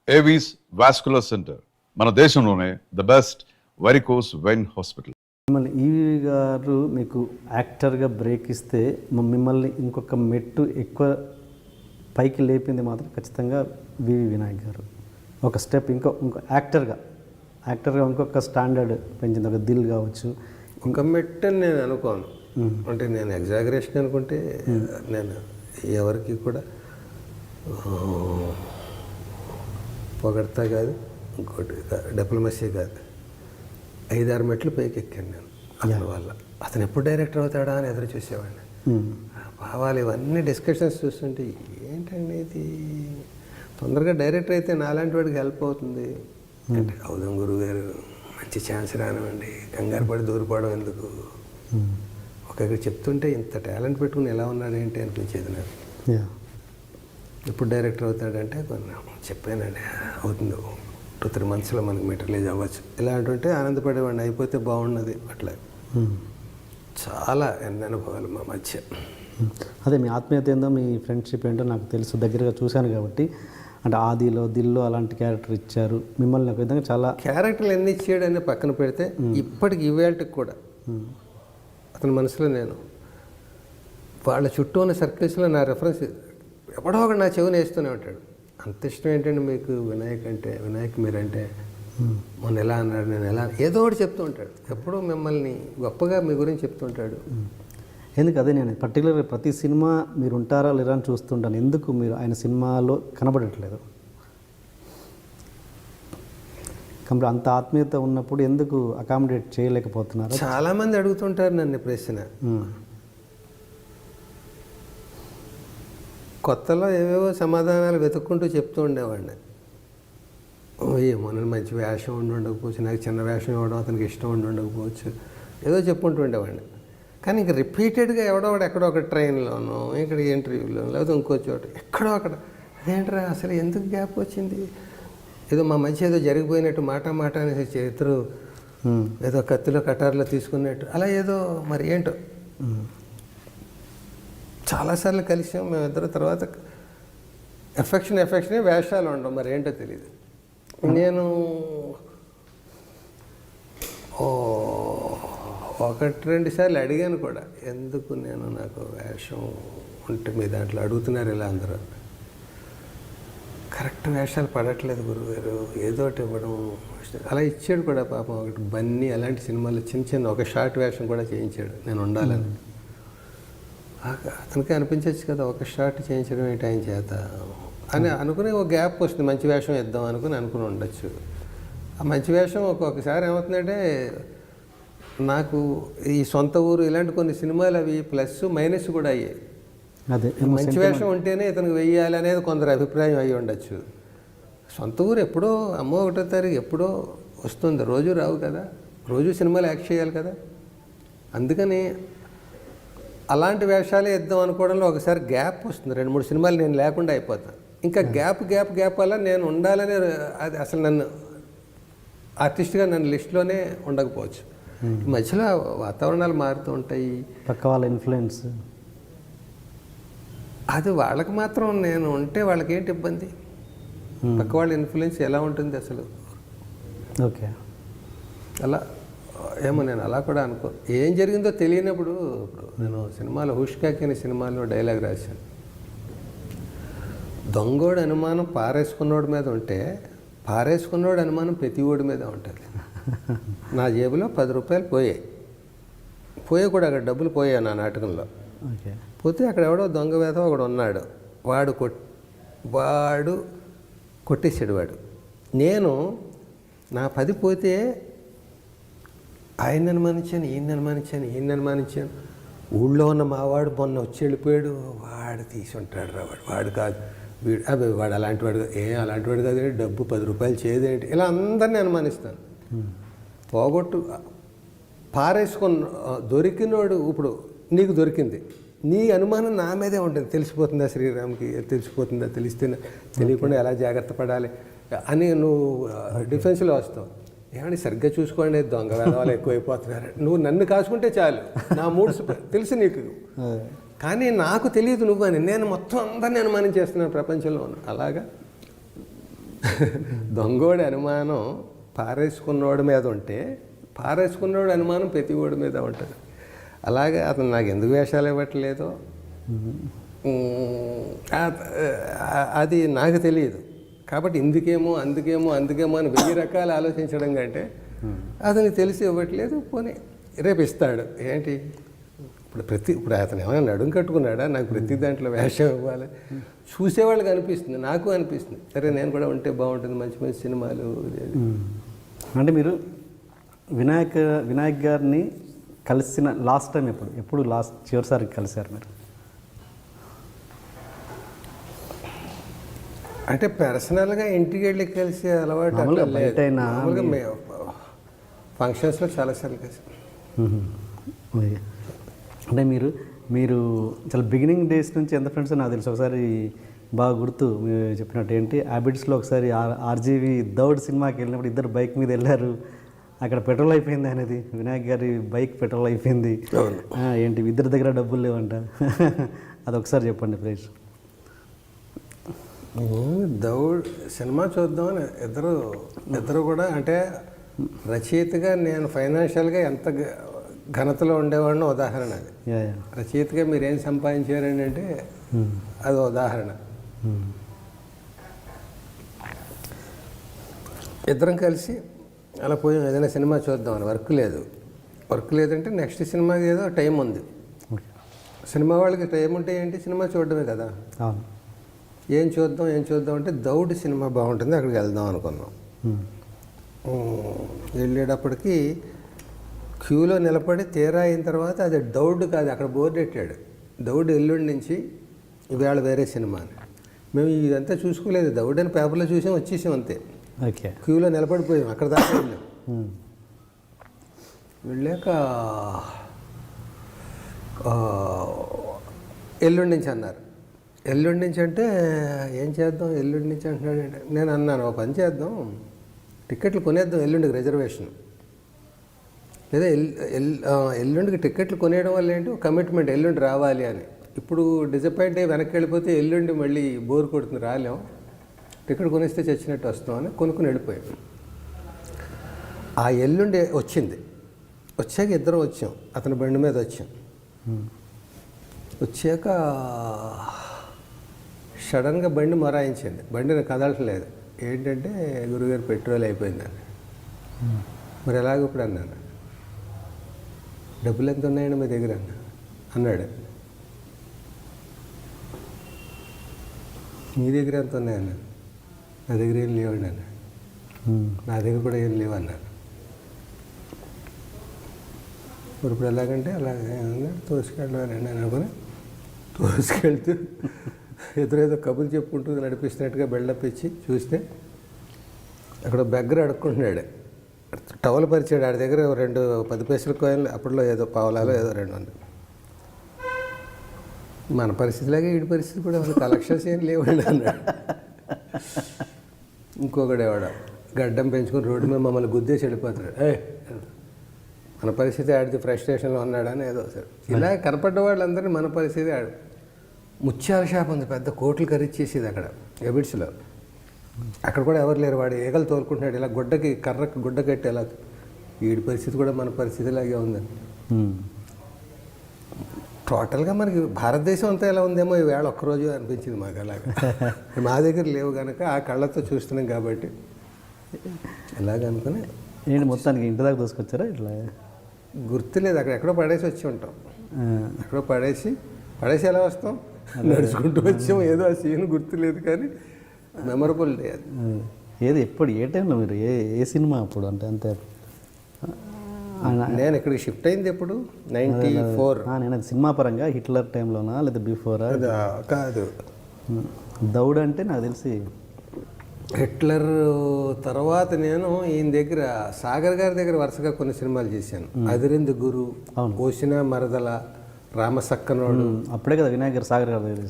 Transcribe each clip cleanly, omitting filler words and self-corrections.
Avis vascular centre మన దేశంలోనే the best varicose vein hospital. మిమ్మల్ని ఈవి గారు మీకు యాక్టర్గా బ్రేక్ ఇస్తే మిమ్మల్ని ఇంకొక మెట్టు ఎక్కువ పైకి లేపింది మాత్రం ఖచ్చితంగా వివి వినాయక్ గారు. ఒక స్టెప్ ఇంకో యాక్టర్గా ఇంకొక స్టాండర్డ్ పెంచింది. ఒక దిల్ కావచ్చు, ఒక మెట్టు అని నేను అనుకోను. అంటే నేను ఎగ్జాగరేషన్ అనుకుంటే నేను ఎవరికి కూడా పొగడతా కాదు, ఇంకోటి డిప్లొమసీ కాదు. 5-6 మెట్లు పైకి ఎక్కాను నేను అతని వల్ల. అతను ఎప్పుడు డైరెక్టర్ అవుతాడా అని ఎదురు చూసేవాడిని. భావాలు ఇవన్నీ డిస్కషన్స్ చూస్తుంటే ఏంటండి ఇది, తొందరగా డైరెక్టర్ అయితే నాలాంటి వాడికి హెల్ప్ అవుతుంది అంటే, అవుదాం గురువుగారు మంచి ఛాన్స్ రానివ్వండి, కంగారు పడి దూరిపోవడం ఎందుకు, ఒకరికి చెప్తుంటే ఇంత టాలెంట్ పెట్టుకుని ఎలా ఉన్నాడు ఏంటి అనిపించేది నాకు. ఎప్పుడు డైరెక్టర్ అవుతాడంటే కొన్ని చెప్పానండి, అవుతుంది 2-3 monthsలో మనకి మెటీరియలైజ్ అవ్వచ్చు ఇలా అంటుంటే ఆనందపడేవాడిని. అయిపోతే బాగున్నది అట్లా. చాలా ఎన్ని అనుభవాలు మా మధ్య. అదే మీ ఆత్మీయత ఏందో, మీ ఫ్రెండ్షిప్ ఏంటో నాకు తెలుసు, దగ్గరగా చూశాను కాబట్టి. అంటే ఆదిలో దిల్లో అలాంటి క్యారెక్టర్ ఇచ్చారు మిమ్మల్ని. ఒక విధంగా చాలా క్యారెక్టర్లు ఎన్ని ఇచ్చాడు అని పక్కన పెడితే ఇప్పటికి ఇవేళకి కూడా అతని మనసులో నేను వాళ్ళ చుట్టూ ఉన్న సర్కిల్స్లో నా రెఫరెన్స్ ఎవడో ఒకటి నా చెవిని వేస్తూనే ఉంటాడు. అంత ఇష్టం ఏంటంటే మీకు వినాయక్ మీరంటే, మొన్న ఎలా అన్నాడు, నేను ఎలా, ఏదో ఒకటి చెప్తూ ఉంటాడు. ఎప్పుడూ మిమ్మల్ని గొప్పగా మీ గురించి చెప్తూ ఉంటాడు. ఎందుకు అదే నేను పర్టికులర్గా ప్రతి సినిమా మీరు ఉంటారా లేరా అని చూస్తుంటాను. ఎందుకు మీరు ఆయన సినిమాలో కనబడట్లేదు? కంప్లీట్ అంత ఆత్మీయత ఉన్నప్పుడు ఎందుకు అకామిడేట్ చేయలేకపోతున్నారు? చాలామంది అడుగుతుంటారు నన్ను ప్రశ్న. కొత్తలో ఏవేవో సమాధానాలు వెతుక్కుంటూ చెప్తూ ఉండేవాడిని. ఏమో నన్ను మంచి వేషం ఉండకపోవచ్చు, నాకు చిన్న వేషం ఇవ్వడం అతనికి ఇష్టం ఉండకపోవచ్చు, ఏదో చెప్పుకుంటూ ఉండేవాడిని. కానీ ఇంక రిపీటెడ్గా ఎక్కడో ఒక ట్రైన్లోనో, ఇక్కడ ఇంటర్వ్యూలోనో, లేకపోతే ఇంకో చోట ఎక్కడో అక్కడ, అదేంట్రా అసలు ఎందుకు గ్యాప్ వచ్చింది, ఏదో మా మధ్య ఏదో జరిగిపోయినట్టు మాట అనేసి చేతులు ఏదో కత్తిలో కటార్లో తీసుకున్నట్టు అలా ఏదో మరి ఏంటో. చాలాసార్లు కలిసాం మేమిద్దరు. తర్వాత ఎఫెక్షనే వేషాలు ఉండవు, మరి ఏంటో తెలియదు. నేను 1-2 సార్లు అడిగాను కూడా, ఎందుకు నేను నాకు వేషం ఉంటే మీ దాంట్లో అడుగుతున్నారు ఇలా అందరూ. కరెక్ట్ వేషాలు పడట్లేదు గురువుగారు, ఏదో ఒకటి ఇవ్వడం. అలా ఇచ్చాడు కూడా పాపం. ఒకటి బన్నీ అలాంటి సినిమాల్లో చిన్న ఒక షార్ట్ వేషం కూడా చేయించాడు నేను ఉండాలని. అతనికి అనిపించవచ్చు కదా, ఒక షార్ట్ చేయించడం ఏంటి ఆయన చేత అని అనుకుని ఒక గ్యాప్ వస్తుంది, మంచి వేషం ఇద్దాం అనుకుని ఉండొచ్చు. ఆ మంచి వేషం ఒక్కొక్కసారి ఏమవుతుందంటే, నాకు ఈ సొంత ఊరు ఇలాంటి కొన్ని సినిమాలు అవి ప్లస్ మైనస్ కూడా అయ్యాయి. అదే మంచి వేషం ఉంటేనే ఇతనికి వెయ్యాలి అనేది కొందరు అభిప్రాయం అయ్యి ఉండొచ్చు. సొంత ఊరు ఎప్పుడో అమ్మో 1వ తారీఖు ఎప్పుడో వస్తుంది, రోజు రావు కదా, రోజు సినిమాలు యాక్ట్ చేయాలి కదా. అందుకని అలాంటి వేషాలే ఇద్దాం అనుకోవడంలో ఒకసారి గ్యాప్ వస్తుంది. 2-3 సినిమాలు నేను లేకుండా అయిపోతాను. ఇంకా గ్యాప్ వల్ల నేను ఉండాలని అది అసలు నన్ను ఆర్టిస్ట్గా నన్ను లిస్టులోనే ఉండకపోవచ్చు. మధ్యలో వాతావరణాలు మారుతూ ఉంటాయి, పక్క వాళ్ళ ఇన్ఫ్లుయెన్స్. అది వాళ్ళకి మాత్రం నేను ఉంటే వాళ్ళకి ఏంటి ఇబ్బంది, పక్క వాళ్ళ ఇన్ఫ్లుయెన్స్ ఎలా ఉంటుంది అసలు. ఓకే, అలా ఏమో నేను అలా కూడా అనుకో. ఏం జరిగిందో తెలియనప్పుడు, ఇప్పుడు నేను సినిమాలో హుష్కాకి అనే సినిమాలో డైలాగ్ రాశాను, దొంగోడు అనుమానం పారేసుకున్నోడి మీద ఉంటే పారేసుకున్నోడు అనుమానం ప్రతి ఓడి మీద ఉంటుంది. నా జేబులో 10 రూపాయలు పోయాయి కూడా, అక్కడ డబ్బులు పోయాయి నా నాటకంలో. పోతే అక్కడ ఎవడో దొంగ వేద ఒకడు ఉన్నాడు, వాడు కొట్టేసాడు. నేను నా 10 పోతే ఆయన అనుమానించాను, ఈయన అనుమానించాను. ఊళ్ళో ఉన్న మావాడు మొన్న వచ్చి వెళ్ళిపోయాడు, వాడు తీసి ఉంటాడు రా, వాడు కాదు వాడు అలాంటి వాడు కాదు, డబ్బు 10 రూపాయలు చేయదేంటి, ఇలా అందరినీ అనుమానిస్తాను. పారేసుకున్న దొరికినోడు, ఇప్పుడు నీకు దొరికింది, నీ అనుమానం నా మీదే ఉంటుంది. తెలిసిపోతుందా శ్రీరామ్కి, తెలిసిపోతుందా, తెలియకుండా ఎలా జాగ్రత్త పడాలి అని నువ్వు డిఫెన్స్లో వస్తావు. ఏమండి సరిగ్గా చూసుకోండి, దొంగ వేదవాళ్ళు ఎక్కువైపోతున్నారు, నువ్వు నన్ను కాసుకుంటే చాలు, నా మూడ్స్ తెలుసు నీకు, కానీ నాకు తెలియదు నువ్వు అని. నేను మొత్తం అందరినీ అనుమానం చేస్తున్నాను ప్రపంచంలో. అలాగా దొంగోడి అనుమానం పారేసుకున్నోడి మీద ఉంటే పారేసుకున్నోడి అనుమానం ప్రతి ఓడి మీద ఉంటుంది. అలాగే అతను నాకు ఎందుకు వేషాలు ఇవ్వట్లేదో అది నాకు తెలియదు. కాబట్టి ఇందుకేమో అందుకేమో అని 1000 రకాలు ఆలోచించడం కంటే అతనికి తెలిసి ఇవ్వట్లేదు, పోనీ రేపు ఇస్తాడు. ఏంటి ఇప్పుడు అతను ఏమైనా నడుం కట్టుకున్నాడా నాకు ప్రతి దాంట్లో వేషం ఇవ్వాలి? చూసేవాళ్ళకి అనిపిస్తుంది, నాకు అనిపిస్తుంది, సరే నేను కూడా ఉంటే బాగుంటుంది, మంచి మంచి సినిమాలు. అంటే మీరు వినాయక్ గారిని కలిసిన లాస్ట్ టైం ఎప్పుడు చివరిసారి కలిశారు మీరు? అంటే పర్సనల్గా ఇంటికి వెళ్ళి కలిసి అలవాటు అట్లా లేదు. మామూలుగా ఫంక్షన్స్లో చాలాసార్లు కలిసి. అంటే మీరు చాలా బిగినింగ్ డేస్ నుంచి ఎంత ఫ్రెండ్స్ నాకు తెలుసు. ఒకసారి బాగా గుర్తు మీరు చెప్పినట్టు ఏంటి హ్యాబిట్స్లో ఒకసారి ఆర్జీవి దౌడ్ సినిమాకి వెళ్ళినప్పుడు ఇద్దరు బైక్ మీద వెళ్ళారు, అక్కడ పెట్రోల్ అయిపోయింది అనేది, వినాయక్ గారి బైక్ పెట్రోల్ అయిపోయింది. ఏంటి ఇద్దరి దగ్గర డబ్బులు లేవంట, అది ఒకసారి చెప్పండి ప్లీజ్. దౌడ్ సినిమా చూద్దామని ఇద్దరు కూడా, అంటే రచయితగా నేను ఫైనాన్షియల్గా ఎంత ఘనతలో ఉండేవాడిని ఉదాహరణ. అది రచయితగా మీరేం సంపాదించారని అంటే అది ఉదాహరణ. ఇద్దరం కలిసి అలా పోయి ఏదైనా సినిమా చూద్దామని, వర్క్ లేదంటే నెక్స్ట్ సినిమాకి ఏదో టైం ఉంది. సినిమా వాళ్ళకి టైం ఉంటే ఏంటి, సినిమా చూడడమే కదా. ఏం చూద్దాం అంటే దౌడ్ సినిమా బాగుంటుంది, అక్కడికి వెళ్దాం అనుకున్నాం. వెళ్ళేటప్పటికి క్యూలో నిలబడి తీరా అయిన తర్వాత అది దౌడ్ కాదు, అక్కడ బోర్డు పెట్టాడు, దౌడ్ ఎల్లుండి నుంచి ఇవాళ వేరే సినిమా అని. మేము ఇదంతా చూసుకోలేదు, దౌడ్ అని పేపర్లో చూసాం, వచ్చేసాం అంతే. ఓకే, క్యూలో నిలబడిపోయాం, అక్కడ దాకా వెళ్ళాం. వెళ్ళాక ఎల్లుండి నుంచి అన్నారు. ఎల్లుండి నుంచి అంటే ఏం చేద్దాం, ఎల్లుండి నుంచి అంటున్నాడంటే నేను అన్నాను, ఒక పని చేద్దాం, టికెట్లు కొనేద్దాం ఎల్లుండికి రిజర్వేషన్, లేదా ఎల్లుండికి టికెట్లు కొనేయడం వల్ల ఏంటి కమిట్మెంట్, ఎల్లుండి రావాలి అని. ఇప్పుడు డిసప్పాయింట్ అయ్యి వెనక్కి వెళ్ళిపోతే ఎల్లుండి మళ్ళీ బోర్ కొడుతుంది, రాలేం, టికెట్ కొనిస్తే చచ్చినట్టు వస్తామని కొనుక్కుని వెళ్ళిపోయాం. ఆ ఎల్లుండి వచ్చాక ఇద్దరం వచ్చాం, అతని బండి మీద వచ్చాం. వచ్చాక సడన్గా బండి మొరాయించింది, బండి నాకు కదలట్లేదు. ఏంటంటే గురుగారు పెట్రోల్ అయిపోయిందని. మరి ఎలాగ ఇప్పుడు అన్నాను, డబ్బులు ఎంత ఉన్నాయండి మీ దగ్గర అన్నాడు. మీ దగ్గర ఎంత ఉన్నాయన్నా, నా దగ్గర ఏం లేవండి అన్నాడు. నా దగ్గర కూడా ఏం లేవు అన్నాను. ఇప్పుడు ఎలాగంటే అలాగే తోసుకెళ్ళాలండి అని అనుకుని తోసుకెళ్తూ ఎదురేదో కబుర్లు చెప్పుకుంటూ నడిపిస్తున్నట్టుగా బిల్డప్ ఇచ్చి చూస్తే అక్కడ బెగ్గర అడుక్కుంటున్నాడు, టవల్ పరిచాడు, ఆడి దగ్గర 2 10 పైసల కాయిన్లు, అప్పట్లో ఏదో పావలాలో ఏదో 2 ఉంది. మన పరిస్థితిలాగే వీడి పరిస్థితి కూడా కలెక్షన్స్ ఏం లేవండి అన్నాడు. ఇంకొకడేవాడు గడ్డం పెంచుకొని రోడ్డు మీద మమ్మల్ని గుద్దేసి వెళ్ళిపోతాడు. మన పరిస్థితి ఆడితే ఫ్రస్ట్రేషన్లో ఉన్నాడని ఏదో సార్. ఇలా కనపడ్డ వాళ్ళందరినీ మన పరిస్థితి ఆడు. ముత్యాల షాప్ ఉంది, పెద్ద కోట్లు ఖరీచేసేది అక్కడ ఎబిట్స్లో. అక్కడ కూడా ఎవరు లేరు, వాడు ఏగలు తోలుకుంటున్నాడు, ఇలా కర్రకు గుడ్డ కట్టి ఎలా. వీడి పరిస్థితి కూడా మన పరిస్థితి ఇలాగే ఉందండి. టోటల్గా మనకి భారతదేశం అంతా ఎలా ఉందేమో ఈవేళ ఒక్కరోజు అనిపించింది మాకు. అలాగా మా దగ్గర లేవు కనుక ఆ కళ్ళతో చూస్తున్నాం కాబట్టి ఎలాగనుకుని ఏంటి మొత్తానికి ఇంటి దాకా దోసుకొచ్చారా? ఇట్లా గుర్తులేదు, అక్కడ ఎక్కడో పడేసి వచ్చి ఉంటాం. ఎక్కడో పడేసి ఎలా వస్తాం, నడుచుకుంటూ వచ్చాం. ఏదో ఆ సీన్ గుర్తులేదు కానీ మెమరబుల్ డే అది. ఏది ఎప్పుడు ఏ టైంలో మీరు ఏ సినిమా అప్పుడు అంటే అంతే? నేను ఇక్కడికి షిఫ్ట్ అయింది ఎప్పుడు 94. నేను సినిమా పరంగా హిట్లర్ టైంలోనా లేదా బిఫోరా? కాదు, దౌడ్ అంటే నాకు తెలిసి హిట్లర్ తర్వాత నేను ఈయన దగ్గర సాగర్ గారి దగ్గర వరుసగా కొన్ని సినిమాలు చేశాను. అదిరింది గురు, ఓసిన మరదల, రామసక్కనోడు. అప్పుడే కదా వినాయక్ గారు సాగర్ గారి దగ్గర.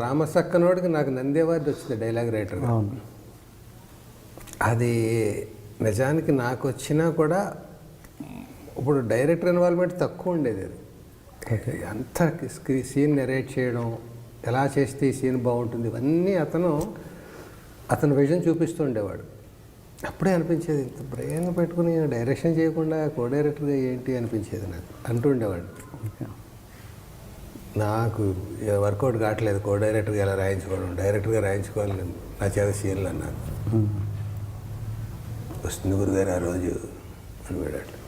రామసక్కనోడికి నాకు నంది అవార్డు వచ్చింది డైలాగ్ రైటర్గా. అది నిజానికి నాకు వచ్చినా కూడా ఇప్పుడు డైరెక్టర్ ఇన్వాల్వ్మెంట్ తక్కువ ఉండేది. అది అంత సీన్ నెరేట్ చేయడం, ఎలా చేస్తే ఈ సీన్ బాగుంటుంది, ఇవన్నీ అతను అతను విజన్ చూపిస్తూ ఉండేవాడు. అప్పుడే అనిపించేది ఇంత బ్రెయిన్ పెట్టుకుని డైరెక్షన్ చేయకుండా కో డైరెక్టర్గా ఏంటి అనిపించేది నాకు. అంటూ ఉండేవాడు. నాకు వర్కౌట్ కావట్లేదు కో డైరెక్టర్గా ఎలా రాయించుకోవడం, డైరెక్టర్గా రాయించుకోవాలి నేను, నా చేత సీన్లు అన్నాను. వస్తుంది గురుగారు ఆ రోజు అని వెళ్ళాడు.